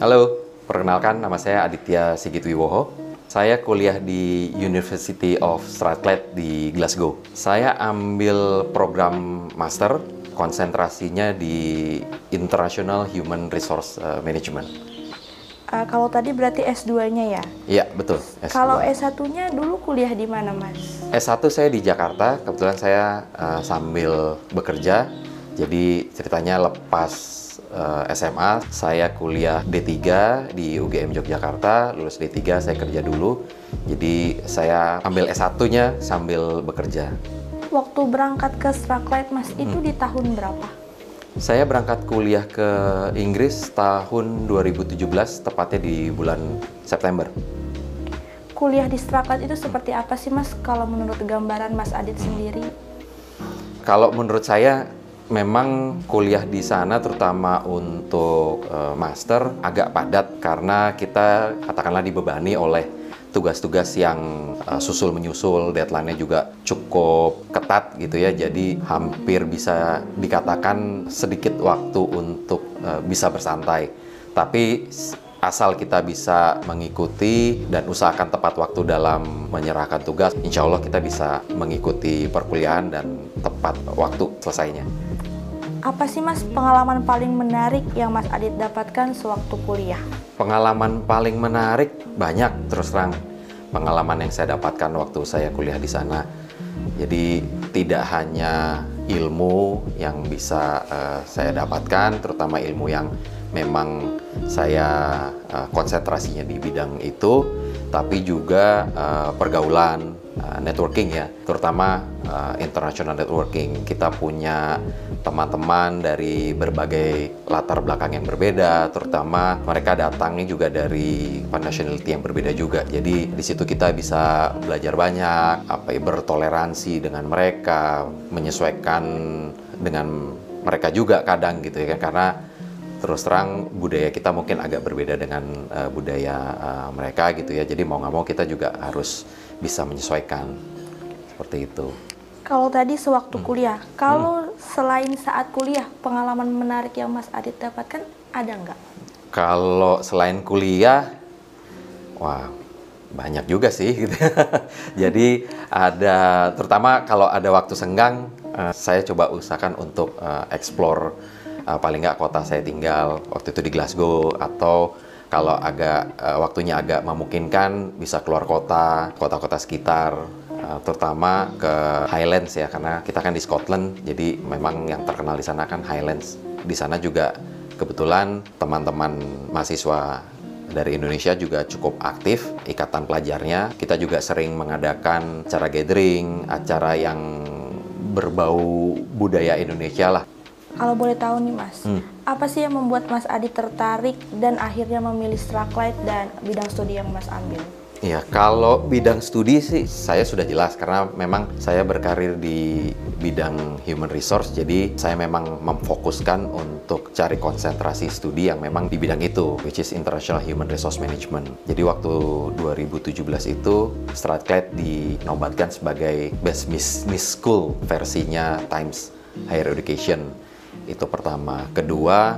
Halo, perkenalkan nama saya Aditya Sigit Wiwoho. Saya kuliah di University of Strathclyde di Glasgow. Saya ambil program master, konsentrasinya di International Human Resource Management. Kalau tadi berarti S2-nya ya? Iya, betul. S2. Kalau S1-nya dulu kuliah di mana, Mas? S1 saya di Jakarta, kebetulan saya sambil bekerja. Jadi ceritanya lepas SMA, saya kuliah D3 di UGM Yogyakarta, lulus D3 saya kerja dulu. Jadi saya ambil S1-nya sambil bekerja. Waktu berangkat ke Strathclyde, Mas, itu di tahun berapa? Saya berangkat kuliah ke Inggris tahun 2017, tepatnya di bulan September. Kuliah di Strathclyde itu seperti apa sih, Mas, kalau menurut gambaran Mas Adit sendiri? Kalau menurut saya, memang kuliah di sana terutama untuk master agak padat karena kita katakanlah dibebani oleh tugas-tugas yang susul-menyusul, deadline-nya juga cukup ketat gitu ya. Jadi hampir bisa dikatakan sedikit waktu untuk bisa bersantai. Tapi asal kita bisa mengikuti dan usahakan tepat waktu dalam menyerahkan tugas, insya Allah kita bisa mengikuti perkuliahan dan tepat waktu selesainya. Apa sih, Mas, pengalaman paling menarik yang Mas Adit dapatkan sewaktu kuliah? Pengalaman paling menarik banyak, terus terang pengalaman yang saya dapatkan waktu saya kuliah di sana. Jadi tidak hanya ilmu yang bisa saya dapatkan, terutama ilmu yang memang saya konsentrasinya di bidang itu, tapi juga pergaulan, networking ya, terutama international networking. Kita punya teman-teman dari berbagai latar belakang yang berbeda, terutama mereka datangnya juga dari nationality yang berbeda juga. Jadi di situ kita bisa belajar banyak, bertoleransi dengan mereka, menyesuaikan dengan mereka juga kadang gitu ya, karena terus terang budaya kita mungkin agak berbeda dengan budaya mereka gitu ya. Jadi mau nggak mau kita juga harus bisa menyesuaikan seperti itu. Kalau tadi sewaktu kuliah, kalau selain saat kuliah, pengalaman menarik yang Mas Adit dapatkan ada nggak? Kalau selain kuliah, wah banyak juga sih gitu. Jadi ada, terutama kalau ada waktu senggang, saya coba usahakan untuk explore paling nggak kota saya tinggal, waktu itu di Glasgow, atau kalau agak waktunya agak memungkinkan bisa keluar kota-kota sekitar, terutama ke Highlands ya, karena kita kan di Scotland, jadi memang yang terkenal di sana kan Highlands. Di sana juga kebetulan teman-teman mahasiswa dari Indonesia juga cukup aktif, ikatan pelajarnya. Kita juga sering mengadakan acara gathering, acara yang berbau budaya Indonesia lah. Kalau boleh tahu nih, Mas, apa sih yang membuat Mas Adit tertarik dan akhirnya memilih Strathclyde dan bidang studi yang Mas ambil? Ya, kalau bidang studi sih saya sudah jelas karena memang saya berkarir di bidang human resource, jadi saya memang memfokuskan untuk cari konsentrasi studi yang memang di bidang itu, which is International Human Resource Management. Jadi waktu 2017 itu Strathclyde dinobatkan sebagai Best Business School versinya Times Higher Education. Itu pertama. Kedua,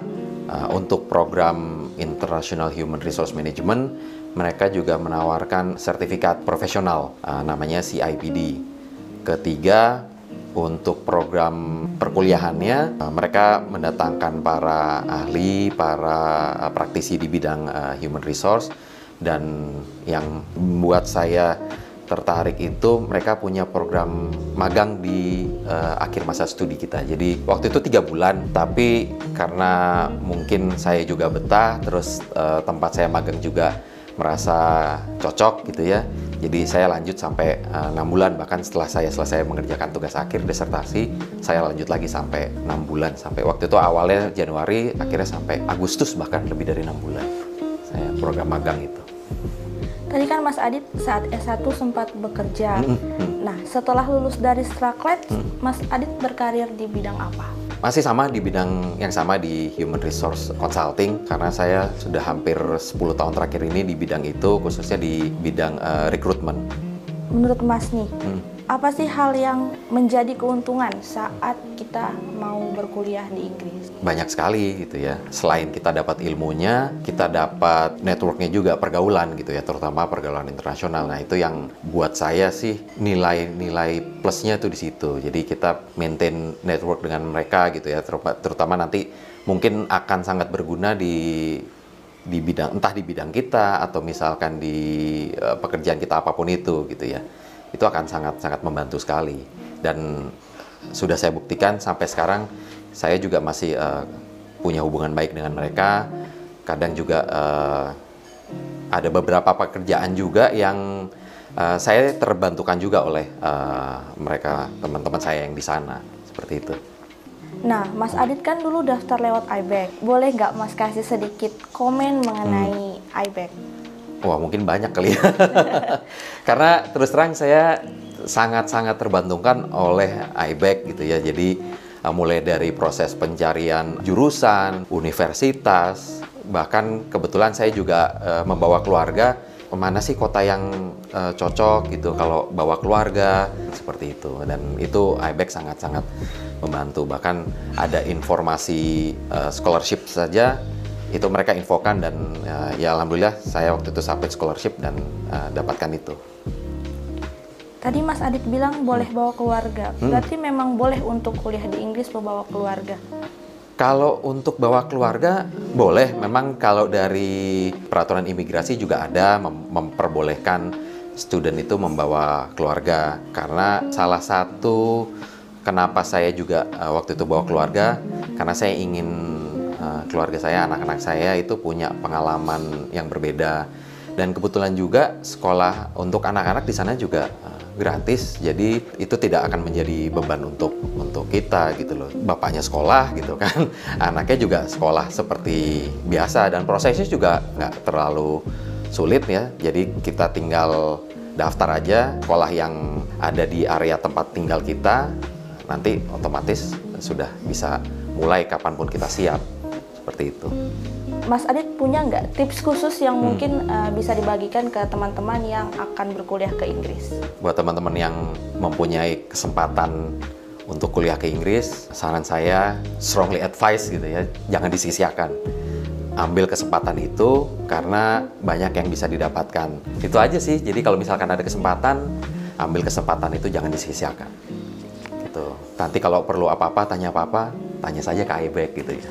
untuk program International Human Resource Management, mereka juga menawarkan sertifikat profesional, namanya CIPD. Ketiga, untuk program perkuliahannya, mereka mendatangkan para ahli, para praktisi di bidang human resource, dan yang membuat saya tertarik itu mereka punya program magang di akhir masa studi kita. Jadi waktu itu 3 bulan, tapi karena mungkin saya juga betah, terus tempat saya magang juga merasa cocok gitu ya. Jadi saya lanjut sampai 6 bulan, bahkan setelah saya selesai mengerjakan tugas akhir disertasi, saya lanjut lagi sampai 6 bulan. Sampai waktu itu awalnya Januari, akhirnya sampai Agustus, bahkan lebih dari 6 bulan saya program magang itu. Tadi kan Mas Adit saat S1 sempat bekerja. Nah, setelah lulus dari Strathclyde, Mas Adit berkarir di bidang apa? Masih sama di bidang yang sama, di Human Resource Consulting, karena saya sudah hampir 10 tahun terakhir ini di bidang itu, khususnya di bidang rekrutmen. Menurut Mas nih, Apa sih hal yang menjadi keuntungan saat kita mau berkuliah di Inggris? Banyak sekali gitu ya. Selain kita dapat ilmunya, kita dapat networknya juga, pergaulan gitu ya, terutama pergaulan internasional. Nah itu yang buat saya sih nilai-nilai plusnya tuh di situ. Jadi kita maintain network dengan mereka gitu ya, terutama nanti mungkin akan sangat berguna di bidang, entah di bidang kita atau misalkan di pekerjaan kita apapun itu gitu ya. Itu akan sangat-sangat membantu sekali. Dan sudah saya buktikan sampai sekarang saya juga masih punya hubungan baik dengan mereka. Kadang juga ada beberapa pekerjaan juga yang saya terbantukan juga oleh mereka, teman-teman saya yang di sana, seperti itu. Nah, Mas Adit kan dulu daftar lewat iBack. Boleh nggak Mas kasih sedikit komen mengenai iBack? Wah, mungkin banyak kali ya. Karena terus terang saya sangat-sangat terbantukan oleh iBack gitu ya. Jadi mulai dari proses pencarian jurusan, universitas, bahkan kebetulan saya juga membawa keluarga, mana sih kota yang cocok gitu kalau bawa keluarga, seperti itu. Dan itu iBack sangat-sangat membantu. Bahkan ada informasi scholarship saja, itu mereka infokan, dan ya alhamdulillah saya waktu itu submit scholarship dan dapatkan itu. Tadi Mas Adit bilang boleh bawa keluarga, berarti memang boleh untuk kuliah di Inggris membawa keluarga? Kalau untuk bawa keluarga boleh, memang kalau dari peraturan imigrasi juga ada memperbolehkan student itu membawa keluarga. Karena salah satu kenapa saya juga waktu itu bawa keluarga, karena saya ingin keluarga saya, anak-anak saya itu punya pengalaman yang berbeda. Dan kebetulan juga sekolah untuk anak-anak di sana juga gratis, jadi itu tidak akan menjadi beban untuk kita gitu loh. Bapaknya sekolah gitu kan, anaknya juga sekolah seperti biasa, dan prosesnya juga nggak terlalu sulit ya. Jadi kita tinggal daftar aja sekolah yang ada di area tempat tinggal kita, nanti otomatis sudah bisa mulai kapanpun kita siap, seperti itu. Mas Adit punya nggak tips khusus yang mungkin bisa dibagikan ke teman-teman yang akan berkuliah ke Inggris? Buat teman-teman yang mempunyai kesempatan untuk kuliah ke Inggris, saran saya strongly advise gitu ya, jangan disia-siakan. Ambil kesempatan itu karena banyak yang bisa didapatkan. Itu aja sih. Jadi kalau misalkan ada kesempatan, ambil kesempatan itu, jangan disia-siakan. Gitu. Nanti kalau perlu apa-apa, tanya saja ke iBack gitu ya.